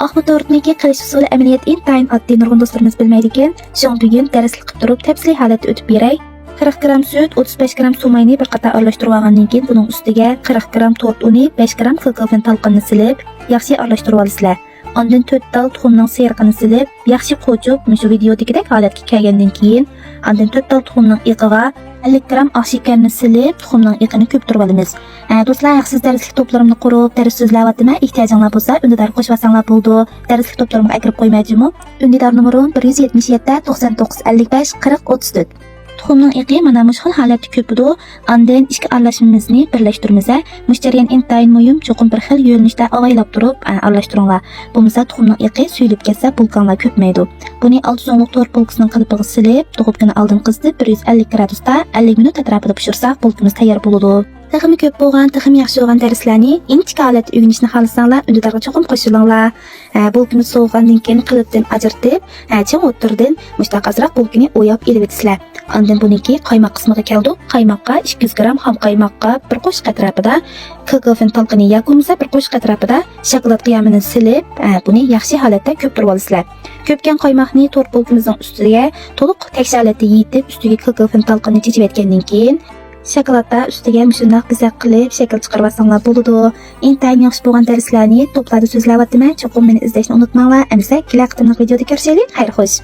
Ahmet tortniki qilish usuli amaliyat intayin oddiy nurg'un do'stlarimiz bilmaydigan. So'ng bugun darslik qilib turib tafsiliy holatda o'tib beray. 40 gram sut, 35 gram suv mayni bir qator aralashtirib olgandan keyin buning ustiga 40 gram to'rt uni, 5 gram kokofen talqinini silib, yaxshi aralashtirib olasizlar. Ondan 4 dal tuxumning siyriqini silib, yaxshi qo'chib, shu videodagidek holatga kelgandan keyin, ondan 4 dal tuxumning iqiga 50 gram oq shakarni silib, tuxumning iqini ko'ptirib olamiz. Do'stlar, siz darslik to'plarimni qurib, dars so'zlayaptimi? Ehtiyojinglar bo'lsa, undidar qo'shib olsanglar bo'ldi. Darslik to'plarimga akirib qo'ymayjimi? Undidar nomerim 177 99 55 40 34. Tuxumning iqi mana mush xil holatda ko'pidi. Ondan ikki aralashmamizni birlashtiramiz. Mush jarayon intayin muhim, cho'qim bir xil yo'nalishda avaylab turib aralashtiringlar. Bo'lmasa tuxumning iqi suyulib ketsa, bulkanlar ko'pmaydi. Buni 600 o'nlik to'rt bulkasining qilipiga silib, tug'ibgina oldin qizitib 150 gradusda 50 minut atrofida pishirsak, bulkamiz tayyor bo'ladi. Texmi ko'p bo'lgan, texmi yaxshi bo'lgan darslarni ingichka holatda o'rganishni xohlasanglar, undilarga cho'qim qo'shilinglar. Bulkamiz so'g'gandan keyin qilibdan ajratib, chang o'tirdan mushtaq azroq bulkani o'yab elib etisizlar. Ondan buniki qaymoq qismiga keldik. Qaymoqqa 200 gram ham qaymoqqa bir qo'shq atrofida kokofen talqini yakunsa bir qo'shq atrofida shokolad qiyamini silib, buni yaxshi holatda ko'ptirib olasizlar. Ko'pgan qaymoqni to'rt bulkamizning ustiga to'liq tekshir holatda yeyitib, ustiga kokofen talqini chechib etgandan keyin shokoladda ustiga shundoq bezak qilib shakl chiqarib olsanglar bo'ladi. Intayin yaxshi bo'lgan darslarni to'plada so'zlayapman. Cho'qim meni izlashni unutmanglar. Amsa kelar qitimliq videoda ko'rishaylik. Xayr xo'sh.